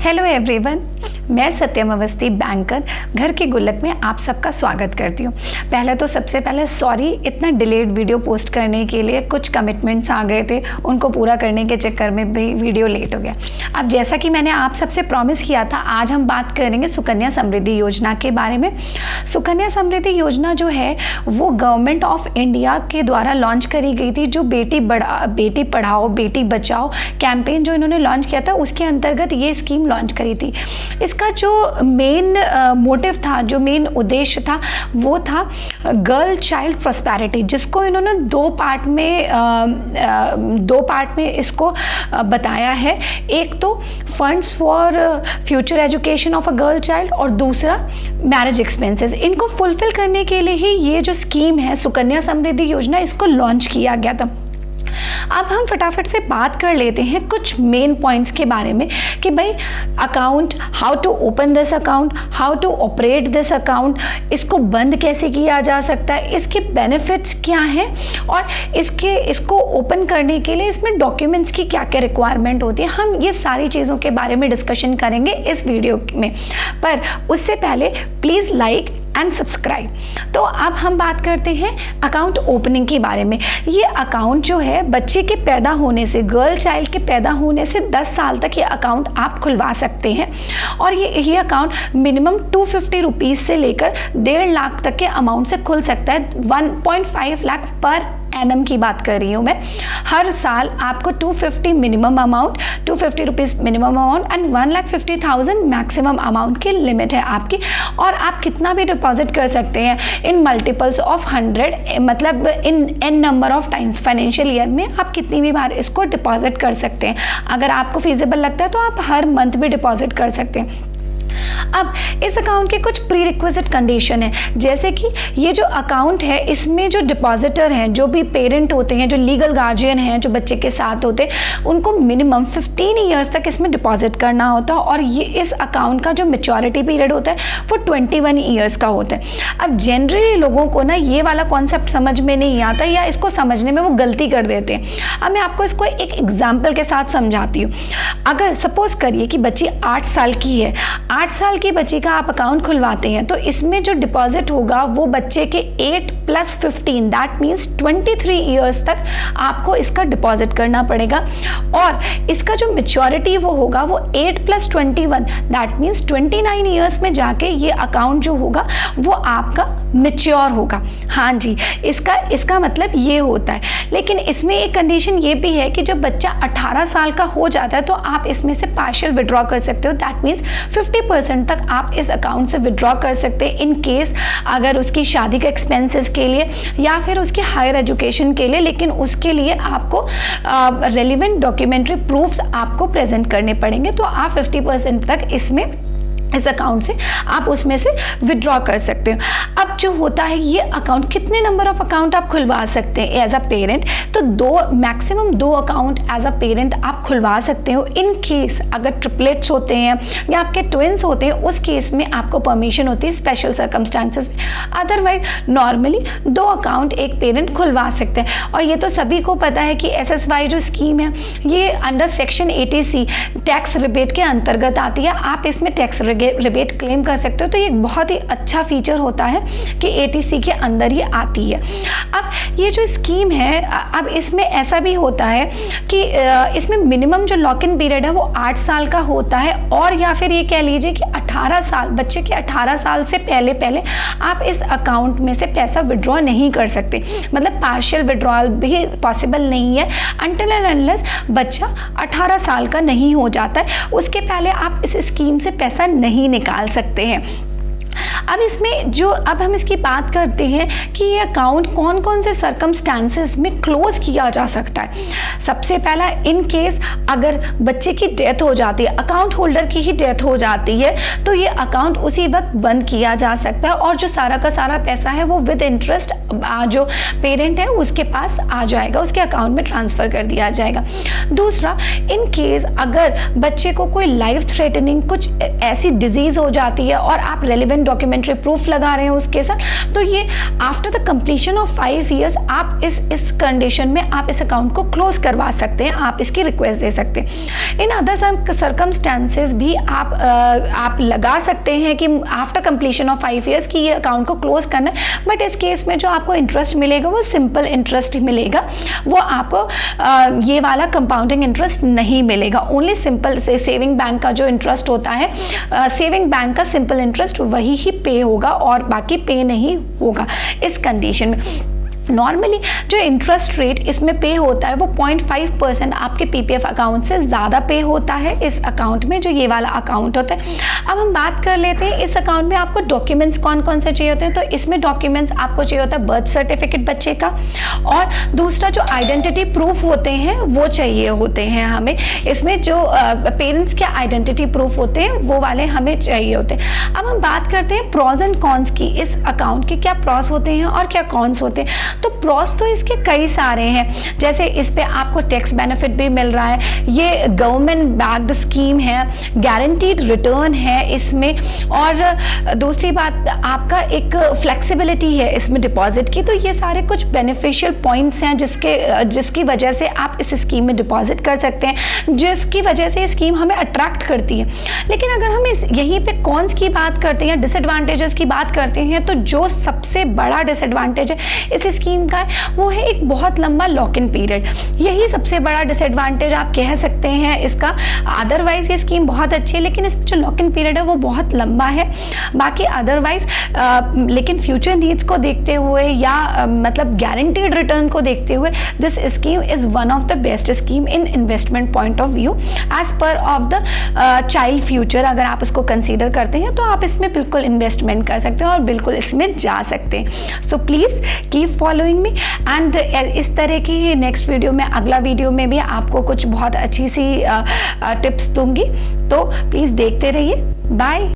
Hello everyone, मैं सत्यम Awasthi banker घर की गुल्लक में आप सबका स्वागत करती हूँ। सबसे पहले सॉरी इतना डिलेड वीडियो पोस्ट करने के लिए, कुछ कमिटमेंट्स आ गए थे, उनको पूरा करने के चक्कर में भी वीडियो लेट हो गया। अब जैसा कि मैंने आप सबसे प्रॉमिस किया था, आज हम बात करेंगे सुकन्या समृद्धि योजना के बारे में। सुकन्या समृद्धि योजना जो है वो गवर्नमेंट ऑफ इंडिया के द्वारा लॉन्च करी गई थी, जो बेटी पढ़ाओ बेटी बचाओ कैंपेन जो इन्होंने लॉन्च किया था, उसके अंतर्गत ये स्कीम लॉन्च करी थी। इसका जो मेन मोटिव था, जो मेन उद्देश्य था, वो था गर्ल चाइल्ड प्रॉस्पेरिटी, जिसको इन्होंने दो पार्ट में इसको बताया है। एक तो funds for future education of a girl child और दूसरा मैरिज एक्सपेंसेस। इनको फुलफिल करने के लिए ही ये जो स्कीम है सुकन्या समृद्धि योजना, इसको लॉन्च किया गया था। अब हम फटाफट से बात कर लेते हैं कुछ मेन पॉइंट्स के बारे में कि भाई account, how to open this account, how to operate this account, इसको बंद कैसे किया जा सकता है, इसके बेनिफिट्स क्या हैं और इसको ओपन करने के लिए इसमें डॉक्यूमेंट्स की क्या क्या रिक्वायरमेंट होती है। हम ये सारी चीज़ों के बारे में डिस्कशन करेंगे इस वीडियो में, पर उससे पहले प्लीज़ लाइक एंड सब्सक्राइब। तो अब हम बात करते हैं अकाउंट ओपनिंग के बारे में। ये अकाउंट जो है बच्चे के पैदा होने से, गर्ल चाइल्ड के पैदा होने से 10 साल तक ये अकाउंट आप खुलवा सकते हैं और ये अकाउंट मिनिमम 250 रुपीज़ से लेकर 1.5 लाख तक के अमाउंट से खुल सकता है। 1.5 लाख पर एनम की बात कर रही हूँ मैं। हर साल आपको 250 minimum amount, 250 rupees minimum amount and 1,50,000 maximum amount की लिमिट है आपकी, और आप कितना भी डिपॉजिट कर सकते हैं इन मल्टीपल्स ऑफ 100, मतलब in an number of times. Financial year में आप कितनी भी बार इसको डिपॉजिट कर सकते हैं। अगर आपको फिजिबल लगता है तो आप हर मंथ भी डिपॉजिट कर सकते हैं। अब इस अकाउंट के कुछ प्री रिक्विजिट कंडीशन है, जैसे कि ये जो अकाउंट है इसमें जो डिपॉजिटर हैं, जो भी पेरेंट होते हैं, जो लीगल गार्जियन हैं, जो बच्चे के साथ होते हैं, उनको मिनिमम 15 ईयर्स तक इसमें डिपॉजिट करना होता है और ये इस अकाउंट का जो मैच्योरिटी पीरियड होता है वो 21 ईयर्स का होता है। अब जनरली लोगों को ना ये वाला कॉन्सेप्ट समझ में नहीं आता या इसको समझने में वो गलती कर देते हैं। अब मैं आपको इसको एक एग्जाम्पल के साथ समझाती हूँ। अगर सपोज करिए कि बच्ची 8 साल की है, 8 साल की बच्ची का आप अकाउंट खुलवाते हैं, तो इसमें जो डिपॉजिट होगा वो बच्चे के 8 + 15 दैट मीन्स 23 ईयर्स तक आपको इसका डिपॉजिट करना पड़ेगा। और इसका जो मैच्योरिटी वो होगा वो 8 + 21 दैट मीन्स 29 ईयर्स में जाके ये अकाउंट जो होगा वो आपका मैच्योर होगा। हाँ जी, इसका मतलब ये होता है। लेकिन इसमें एक कंडीशन ये भी है कि जब बच्चा 18 साल का हो जाता है तो आप इसमें से पार्शियल विड्रॉ कर सकते हो, दैट मीन्स 50% तक आप इस अकाउंट से विड्रॉ कर सकते हैं इन केस अगर उसकी शादी के एक्सपेंसेस के लिए या फिर उसकी हायर एजुकेशन के लिए। लेकिन उसके लिए आपको रेलिवेंट डॉक्यूमेंट्री प्रूफ्स आपको प्रेजेंट करने पड़ेंगे, तो आप 50% तक इस अकाउंट से आप उसमें से विड्रॉ कर सकते हो। अब जो होता है ये अकाउंट, कितने नंबर ऑफ अकाउंट आप खुलवा सकते हैं एज अ पेरेंट, तो maximum 2 account as a parent आप खुलवा सकते हो। इन केस अगर ट्रिपलेट्स होते हैं या आपके ट्विंस होते हैं, उस केस में आपको परमिशन होती है स्पेशल सर्कमस्टांसेस में। अदरवाइज नॉर्मली 2 अकाउंट एक पेरेंट खुलवा सकते हैं। और ये तो सभी को पता है कि SSY जो स्कीम है ये under section 80C tax rebate के अंतर्गत आती है। आप इसमें टैक्स रिबेट क्लेम कर सकते हो, तो ये बहुत ही अच्छा फीचर होता है कि 80C के अंदर ये आती है। अब ये जो स्कीम है, अब इसमें ऐसा भी होता है कि इसमें मिनिमम जो लॉक इन पीरियड है वो 8 साल का होता है, और या फिर ये कह लीजिए कि 18 साल, बच्चे के 18 साल से पहले आप इस अकाउंट में से पैसा विड्रॉ नहीं कर सकते। मतलब पार्शियल विड्रॉल भी पॉसिबल नहीं है अनटिल एंड अनलेस बच्चा 18 साल का नहीं हो जाता है। उसके पहले आप इस स्कीम से पैसा नहीं निकाल सकते हैं। अब हम इसकी बात करते हैं कि ये अकाउंट कौन कौन से सर्कमस्टांसेस में क्लोज किया जा सकता है। सबसे पहला, इन केस अगर बच्चे की डेथ हो जाती है, अकाउंट होल्डर की ही डेथ हो जाती है, तो ये अकाउंट उसी वक्त बंद किया जा सकता है और जो सारा का सारा पैसा है वो विद इंटरेस्ट जो पेरेंट है उसके पास आ जाएगा, उसके अकाउंट में ट्रांसफ़र कर दिया जाएगा। दूसरा, इन केस अगर बच्चे को कोई लाइफ थ्रेटनिंग कुछ ऐसी डिजीज़ हो जाती है और आप रेलिवेंट डॉक्यूमेंट्री प्रूफ लगा रहे हैं उसके साथ, तो ये after the completion of 5 years आप इस कंडीशन में आप इस अकाउंट को क्लोज करवा सकते हैं, आप इसकी रिक्वेस्ट दे सकते हैं। इन अदर सर्कमस्टेंसेस भी आप लगा सकते हैं कि आफ्टर कंप्लीशन ऑफ 5 ईयर्स की ये अकाउंट को क्लोज करना है, बट इस केस में जो आपको इंटरेस्ट मिलेगा वो सिंपल इंटरेस्ट मिलेगा, वो आपको ये वाला कंपाउंडिंग इंटरेस्ट नहीं मिलेगा। ओनली सिंपल सेविंग बैंक का जो इंटरेस्ट होता है, सेविंग बैंक का सिंपल इंटरेस्ट वही ही पे होगा और बाकी पे नहीं होगा इस कंडीशन में। नॉर्मली जो इंटरेस्ट रेट इसमें पे होता है वो 0.5% आपके पीपीएफ अकाउंट से ज़्यादा पे होता है इस अकाउंट में, जो ये वाला अकाउंट होता है। अब हम बात कर लेते हैं इस अकाउंट में आपको डॉक्यूमेंट्स कौन कौन से चाहिए होते हैं। तो इसमें डॉक्यूमेंट्स आपको चाहिए होता है बर्थ सर्टिफिकेट बच्चे का, और दूसरा जो आइडेंटिटी प्रूफ होते हैं वो चाहिए होते हैं हमें। इसमें जो पेरेंट्स के आइडेंटिटी प्रूफ होते हैं वो वाले हमें चाहिए होते हैं। अब हम बात करते हैं प्रॉस एंड कॉन्स की। इस अकाउंट के क्या प्रॉस होते हैं और क्या कॉन्स होते हैं। तो प्रॉस तो इसके कई सारे हैं, जैसे इस पे आपको टैक्स बेनिफिट भी मिल रहा है, ये गवर्नमेंट बैक्ड स्कीम है, गारंटीड रिटर्न है इसमें, और दूसरी बात आपका एक फ्लेक्सिबिलिटी है इसमें डिपॉजिट की। तो ये सारे कुछ बेनिफिशियल पॉइंट्स हैं जिसकी वजह से आप इस स्कीम में डिपॉजिट कर सकते हैं, जिसकी वजह से ये स्कीम हमें अट्रैक्ट करती है। लेकिन अगर हम यहीं पे कॉन्स की बात करते हैं, डिसएडवांटेजेस की बात करते हैं, तो जो सबसे बड़ा डिसएडवांटेज है इस स्कीम का वो है एक बहुत लंबा लॉक इन पीरियड। यही सबसे बड़ा डिसएडवांटेज आप कह सकते हैं इसका। अदरवाइज ये स्कीम बहुत अच्छी है, लेकिन इसमें जो लॉक इन पीरियड है वो बहुत लंबा है। बाकी अदरवाइज लेकिन फ्यूचर नीड्स को देखते हुए या मतलब गारंटीड रिटर्न को देखते हुए this scheme is one of the best scheme in investment point of view as per of the child future. अगर आप इसको कंसीडर करते हैं तो आप इसमें बिल्कुल इन्वेस्टमेंट कर सकते हैं और बिल्कुल इसमें जा सकते हैं। So please keep following me, and इस तरह की नेक्स्ट वीडियो में, अगला वीडियो में भी आपको कुछ बहुत अच्छी सी टिप्स दूंगी, तो प्लीज़ देखते रहिए। बाय।